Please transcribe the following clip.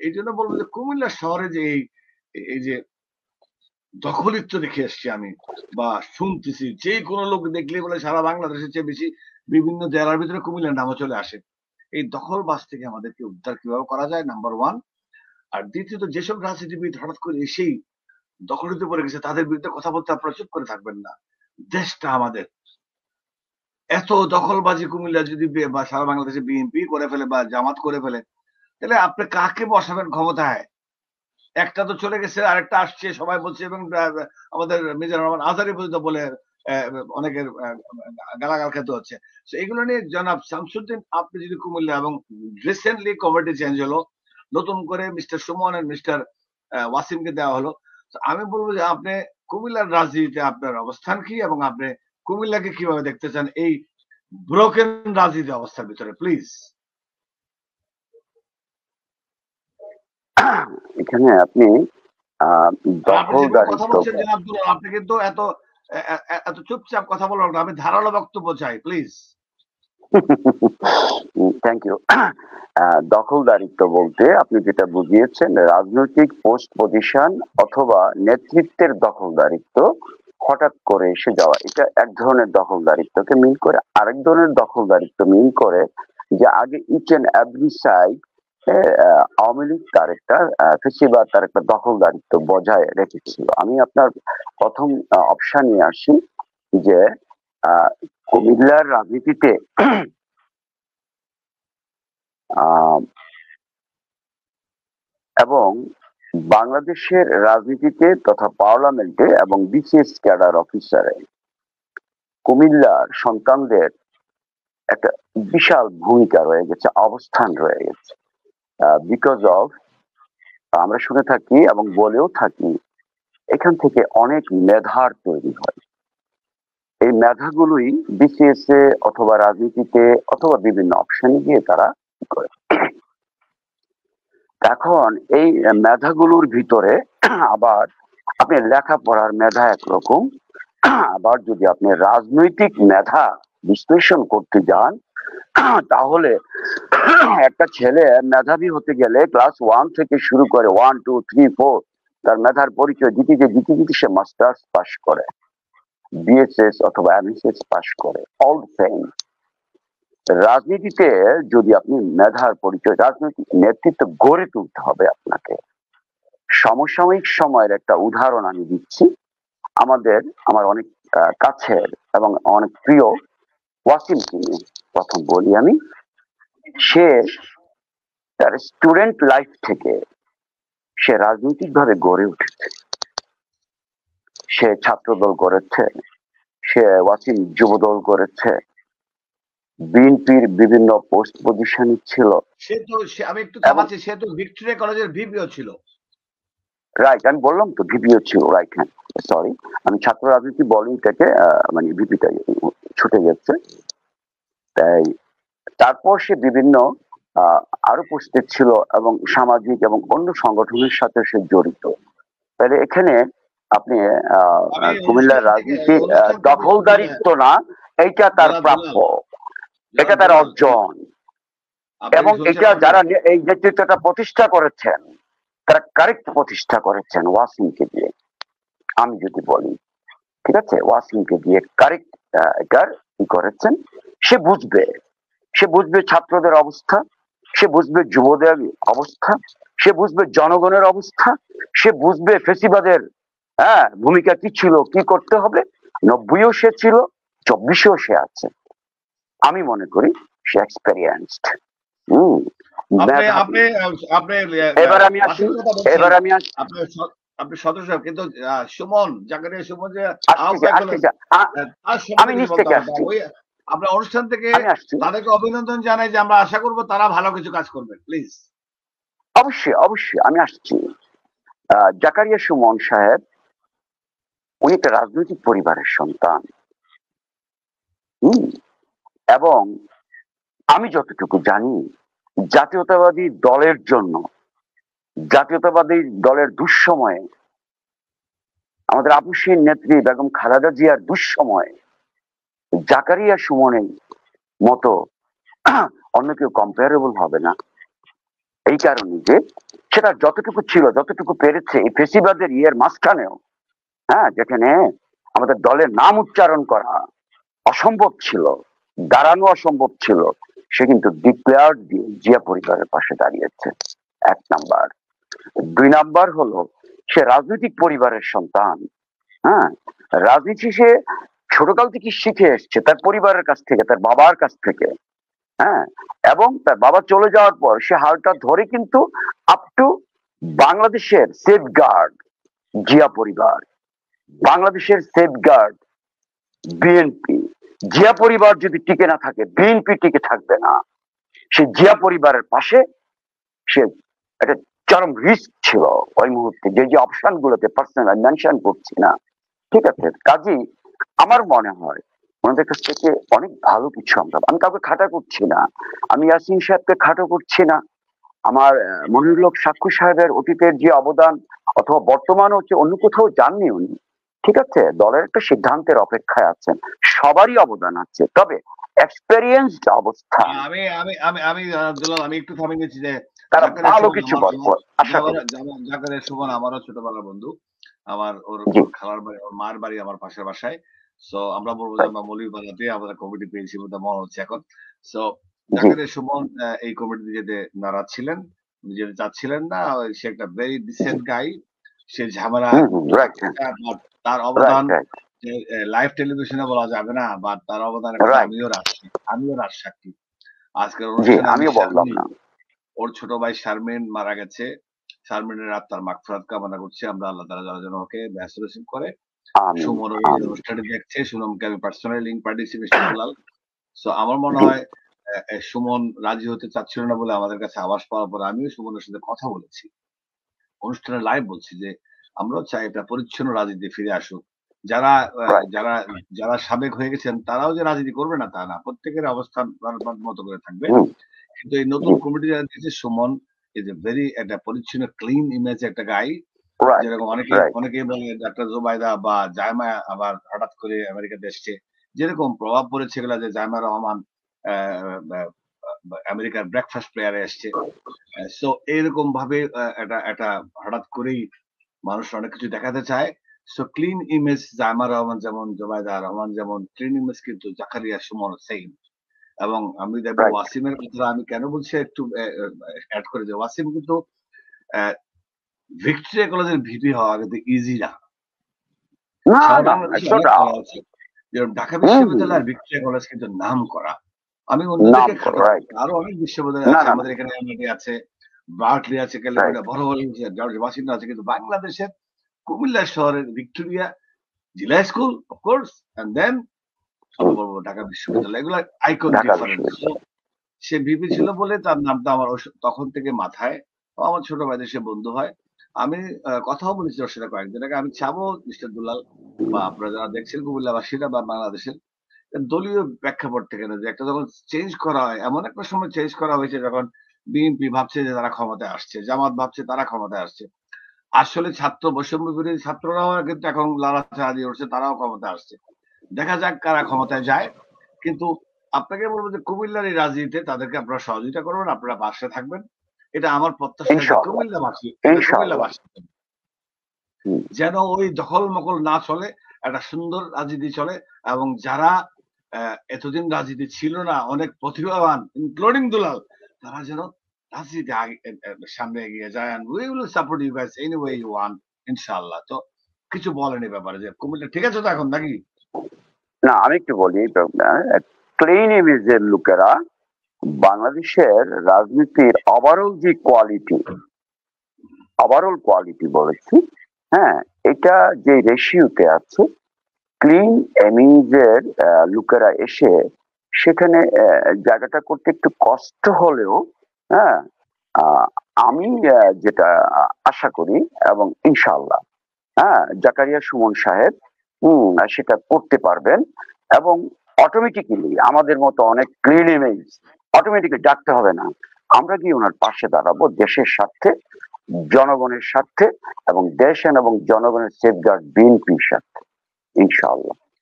এই জন্য বলবো যে কুমিল্লা শহরে যে এই যে দখলিত্ব দেখে এসছি আমি বা শুনতেছি, যে কোনো লোক দেখলে বলে সারা বাংলাদেশের চেয়ে বেশি বিভিন্ন জেলার ভিতরে কুমিল্লার নামও চলে আসে। এই দখলবাজ থেকে আমাদেরকে উদ্ধার কিভাবে করা যায়, নাম্বার ওয়ান। আর দ্বিতীয়ত, যেসব রাজনীতিবিদ হঠাৎ করে এসেই দখলিত পড়ে গেছে তাদের বিরুদ্ধে কথা বলতে আপনারা চুপ করে থাকবেন না। দেশটা আমাদের। এত দখলবাজি কুমিল্লা যদি বা সারা বাংলাদেশে বিএনপি করে ফেলে বা জামাত করে ফেলে, তাহলে আপনি কাকে বসাবেন ক্ষমতায়? একটা তো চলে গেছে, আরেকটা আসছে, সবাই বলছে, এবং আমাদের মিজানুর রহমান আজহারি পর্যন্ত বলে অনেকের গালাগাল খেতে হচ্ছে। এগুলো নিয়ে জনাব শামসুদ্দিন, আপনি যদি কুমিল্লা, এবং রিসেন্টলি কমিটি চেঞ্জ হলো, নতুন করে মিস্টার সুমন আর মিস্টার ওয়াসিমকে দেওয়া হলো। আমি বলবো যে আপনি কুমিল্লার রাজনীতিতে আপনার অবস্থান কি, এবং আপনি কুমিল্লাকে কিভাবে দেখতে চান এই ব্রোকেন রাজনীতি অবস্থার ভিতরে, প্লিজ। এখানে আপনি কথা বলছেন যে আপনি কিন্তু এত চুপচাপ কথা বলার না, আমি ধারালো বক্তব্য চাই, প্লিজ। Thank you. দখলদারিত্ব বলতে আপনি যেটা বুঝিয়েছেন, রাজনৈতিক পোস্ট পজিশন অথবা নেতৃত্বের দখলদারিত্ব হঠাৎ করে এসে যাওয়া, এটা এক ধরনের দখলদারিত্বকে মিন করে। আরেক ধরনের দখলদারিত্ব মিন করে যে আগে each and every side Awami League তার একটা ফেসিবাদ, তার একটা দখলদারিত্ব বজায় রেখেছিল। আমি আপনার প্রথম অপশনে আসি যে কুমিল্লার রাজনীতিতে এবং বাংলাদেশের রাজনীতিতে তথা পার্লামেন্টে এবং বিসিএস ক্যাডার অফিসারে কুমিল্লার সন্তানদের একটা বিশাল ভূমিকা রয়ে গেছে, অবস্থান রয়ে গেছে। বিকজ অফ, আমরা শুনে থাকি এবং বলেও থাকি, এখান থেকে অনেক মেধার তৈরি হয়। এই মেধাগুলোই বিসিএস এ অথবা রাজনীতিতে অথবা বিভিন্ন অপশনে গিয়ে তারা করে। এখন এই মেধাগুলোর ভিতরে আবার আপনি লেখাপড়ার মেধা একরকম, আবার যদি আপনি রাজনৈতিক মেধা বিশ্লেষণ করতে যান, তাহলে একটা ছেলে মেধাবী হতে গেলে ক্লাস 1 থেকে শুরু করে 1, 2, 3, 4 তার মেধার পরিচয় দিতে দিতে সে মাস্টার্স পাস করে, বিএসএস অথবা এমএসএস পাস করে। অল সেম রাজনীতিতে যদি আপনি মেধার পরিচয়, রাজনৈতিক নেতৃত্ব গড়ে তুলতে হবে আপনাকে। সমসাময়িক সময়ের একটা উদাহরণ আমি দিচ্ছি। আমার অনেক কাছের এবং অনেক প্রিয় ওয়াসিমকে নিয়ে প্রথম বলি আমি। সে তার স্টুডেন্ট লাইফ থেকে সে রাজনৈতিক ভাবে গড়ে উঠেছে। সে ছাত্রদল করেছে, সে ওয়াসিম যুবদল করেছে, বিএনপির বিভিন্ন পোস্ট পজিশনে ছিল। আমি একটু থামাচ্ছি, সে তো ভিক্টোরিয়া কলেজের ভিপিও ছিল। রাইট, আমি বললাম তো ভিপিও ছিল। রাইট, হ্যাঁ, সরি, আমি ছাত্র রাজনীতি বলি থেকে মানে ভিপিটা ছুটে যাচ্ছে। তাই তারপর সে বিভিন্ন আরো পোস্টে ছিল এবং সামাজিক এবং অন্য সংগঠনের সাথে সে জড়িত। তাহলে এখানে আপনি কুমিল্লার রাজনীতি দখলদারিত্ব না, এইটা তার প্রাপ্য, এটা তার অর্জন। এবং এটা যারা এই নেতৃত্বটা প্রতিষ্ঠা করেছেন তারা কারেক্ট প্রতিষ্ঠা করেছেন ওয়াসিমকে দিয়ে। আমি যদি বলি, ঠিক আছে, ওয়াসিমকে দিয়ে কারেক্ট এটার কি করেছেন। সে বুঝবে ছাত্রদের অবস্থা, সে বুঝবে যুবদের অবস্থা, সে বুঝবে জনগণের অবস্থা, সে বুঝবে ফেসিবাদের ভূমিকা কি ছিল, কি করতে হবে। 90-ও সে ছিল, 24-এও সে আছে। আমি মনে করি সে এক্সপেরিয়েন্সড। এবার আমি আসি আপনি সদস্য, কিন্তু সুমন জাকারিয়া সুমন যে আমি নিচ থেকে আসছি, আমরা অনুষ্ঠান থেকে তাদেরকে অভিনন্দন জানাই যে আমরা আশা করব তারা ভালো কিছু কাজ করবে, প্লিজ। অবশ্যই আমি আসছি। জাকারিয়া সুমন সাহেব উনি একটা রাজনৈতিক পরিবারের সন্তান, এবং আমি যতটুকু জানি জাতীয়তাবাদী দলের জন্য, জাতীয়তাবাদী দলের দুঃসময়ে, আমাদের আপসীর নেত্রী বেগম খালেদা জিয়ার দুঃসময়ে জাকারিয়া সুমনের মতো অন্য কেউ কম্পারেবল হবে না। এই কারণে যে সেটা যতটুকু ছিল, যতটুকু পেরেছে এই ফেসিবাদের ইয়ের মাঝখানেও, হ্যাঁ, যেখানে আমাদের দলের নাম উচ্চারণ করা অসম্ভব ছিল, দাঁড়ানো অসম্ভব ছিল, সে কিন্তু ডিক্লেয়ার দিয়ে জিয়া পরিবারের পাশে দাঁড়িয়েছে। 1 নাম্বার। 2 নাম্বার হলো সে রাজনৈতিক পরিবারের সন্তান। হ্যাঁ, রাজনীতি সে ছোটকাল থেকে শিখে এসছে তার পরিবারের কাছ থেকে, তার বাবার কাছ থেকে। হ্যাঁ, এবং তার বাবা চলে যাওয়ার পর সে হালটা ধরে কিন্তু আপ টু বাংলাদেশের সেফগার্ড জিয়া পরিবার, বাংলাদেশের সেফগার্ড বিএনপি। জিয়া পরিবার যদি টিকে না থাকে, বিএনপি টিকে থাকবে না। সে জিয়া পরিবারের পাশে সে একটা চরম রিস্ক ছিল ওই মুহূর্তে, যে যে অপশন গুলোতে পার্সোনাল মেনশন করছি না, ঠিক আছে। কাজেই আমার মনে হয় ওনাদের কাছ থেকে অনেক ভালো কিছু আমরা, আমি কাউকে খাটা করছি না, আমি ইয়াসিন সাহেবকে খাটো করছি না, আমার মনিরুল হক সাক্ষু সাহেবের অতীতের যে অবদান অথবা বর্তমানে হচ্ছে অন্য কোথাও যাননি উনি, ঠিক আছে। দলের একটা সিদ্ধান্তের অপেক্ষায় আছেন, সবারই অবদান আছে, তবে এক্সপেরিয়েন্সড অবস্থা আমি আমি আমি আমি দুলাল, আমি একটু থামিয়ে গেছি যে তারা জাকারিয়া ভালো সুমন কিছু আশা করি। জাকারিয়া সুমন আমারও ছোটবেলার বন্ধু। আমার ওর জি, ওর খালার বাড়ি, ওর মার বাড়ি আমার পাশের বাসায়। সো আমরা বলবো যে আমরা মৌলভীবাজারতে আমরা কমিটি পেয়েছি বলে মনে হচ্ছে এখন। সো জি, জাকারিয়া সুমন এই কমিটিতে যেতে নারাজ ছিলেন, উনি যেতে চাচ্ছিলেন না। সে একটা ভেরি ডিসেন্ট গাই, সে ঝামেলা রাইট, করতে চায় না, but তার রাইট, অবদান রাইট, লাইভ টেলিভিশনে বলা যাবে না, বাট তার অবদানের কথা রাইট। আমিও রাজসাক্ষী। আজকের জি, অনুষ্ঠানে আমি আমিও বললাম শারমিন, না। ওর ছোট ভাই শারমিন মারা গেছে। শারমিনের আত্মার মাগফিরাত কামনা করছি আমরা, আল্লাহ তাআলা যেন ওকে ব্যস্ত নসিব করে। আমিন, সুমন ওই আমিন। অনুষ্ঠানটি দেখছে, সুমনকে আমি পার্সোনালি লিংক পাঠিয়েছি মিস্টার দুলাল। সো আমার মনে জি, হয় সুমন রাজি হতে চাচ্ছিল না বলে আমাদের কাছে আভাস পাওয়ার পর আমিও সুমনের সাথে কথা বলেছি। অনুষ্ঠানে লাইভ বলছি যে আমরাও চাই এটা পরিচ্ছন্ন রাজনীতি ফিরে আসুক। যারা রাইট। যারা যারা সাবেক হয়ে গেছেন তারাও যে রাজনীতি করবে না তা না। প্রত্যেকের অবস্থান তার মতো করে থাকবে। হুম, কিন্তু এই জি, নতুন কমিটি যারা দিয়েছে, সুমন ইজ এ ভেরি একটা পরিচ্ছন্ন ক্লিন ইমেজ একটা গাই। রাইট, যেরকম রাইট। অনেকেই বলে ডাক্তার জুবাইদা বা জায়মা আবার হঠাৎ করে আমেরিকাতে এসছে। যেরকম প্রভাব পড়েছে এগুলা যে জায়মা রহমান আ আমেরিকার ব্রেকফাস্ট প্লেয়ারে এসছে। সো এরকম ভাবে একটা হঠাৎ করেই মানুষ অনেক কিছু দেখাতে চায়। So clean image Zaima Rahman যেমন, জুবাইদা রহমান যেমন ক্লিন ইমেজ, কিন্তু জাকারিয়া সুমন সেইম। এবং আমি দেখবো রাইট। ওয়াসিমের কথা আমি কেন বলছি একটু এড করে যে ওয়াসিম কিন্তু আহ, ভিক্টোরিয়া কলেজের ভিপি হওয়া কিন্তু ইজি না। না, সারা না, বাংলাদেশে it's not অনেক কলেজ out. আছে, যেরকম ঢাকা হুম, হুম, বিশ্ববিদ্যালয় হুম। আর ভিক্টোরিয়া কলেজ কিন্তু নাম করা। আমি নাম অন্যদিকে করো, খাটো রাইট। করছি, আরো অনেক বিশ্ববিদ্যালয় না, আছে না, না, আমাদের এখানে, এমআইটি আছে, বার্কলি আছে, রাইট। ক্যালিফোর্নিয়া বড় বড় জর্জ ওয়াশিংটন আছে, কিন্তু বাংলাদেশের কুমিল্লা শহরের ভিক্টোরিয়া জিলা স্কুল অফকোর্স, এন্ড দেন আমি হুম, বলবো ঢাকা হুম। বিশ্ববিদ্যালয়, এগুলো আইকন ঢাকা ডিফারেন্স। বিশ্ববিদ্যালয়। সে ভিপি ছিল বলে তার নামটা আমার তখন থেকে মাথায়। ও আমার ছোট ভাইদের সে বন্ধু হয়। আমি কথাও বলেছি ওর সাথে কয়েকদিন আগে। আমি চাবো মিস্টার দুলাল বা আপনারা যারা দেখছেন কুমিল্লাবাসীরা বা বাংলাদেশের, দলীয় প্রেক্ষাপট থেকে না, যে একটা যখন চেঞ্জ করা হয়, এমন একটা সময় চেঞ্জ করা হয়েছে যখন বিএনপি ভাবছে যে তারা ক্ষমতায় আসছে, জামাত ভাবছে তারা ক্ষমতায় আসছে। আসলে ছাত্র বৈষম্য বিরোধী ছাত্ররাও কিন্তু এখন লালাচাড়া দিয়ে উঠছে, তারাও ক্ষমতায় আসছে। দেখা যাক কারা ক্ষমতায় যায়। কিন্তু আপনাকে বলবো যে কুমিল্লার এই রাজনীতিতে তাদেরকে আপনারা সহযোগিতা করবেন, আপনারা পাশে থাকবেন। এটা আমার প্রত্যাশা যে ইনশাআল্লাহ, কুমিল্লাবাসী, ইনশাআল্লাহ। হুম। যেন ওই দখল-মকল না চলে, একটা সুন্দর রাজনীতি চলে, এবং যারা এতদিন রাজনীতি ছিল না, অনেক প্রতিভাবান ইনক্লুডিং দুলাল, তারা যেন রাজনীতি আগে সামনে এগিয়ে যায়। and we will support you guys any way you want ইনশাআল্লাহ। তো কিছু বলেন এই ব্যাপারে যে কুমিল্লা ঠিক আছে তো এখন নাকি? না, আমি একটু বলি, ক্লিন ইমেজের লোকেরা বাংলাদেশের রাজনীতির ওভারঅল কোয়ালিটি বলেছি। হ্যাঁ, এটা যে রেশিওতে আছে, ক্লিন ইমেজের লোকেরা এসে সেখানে জায়গাটা করতে একটু কষ্ট হলেও, হ্যাঁ, আহ, আমি যেটা আশা করি এবং ইনশাআল্লাহ, হ্যাঁ, জাকারিয়া সুমন সাহেব সেটা করতে পারবেন। এবং অটোমেটিক্যালি আমাদের মতো অনেক ক্লিন ইমেজ অটোমেটিক্যালি ডাকতে হবে না, আমরা গিয়ে ওনার পাশে দাঁড়াবো দেশের স্বার্থে, জনগণের স্বার্থে এবং দেশ এবং জনগণের সেফগার্ড বিএনপির স্বার্থে, ইনশাআল্লাহ।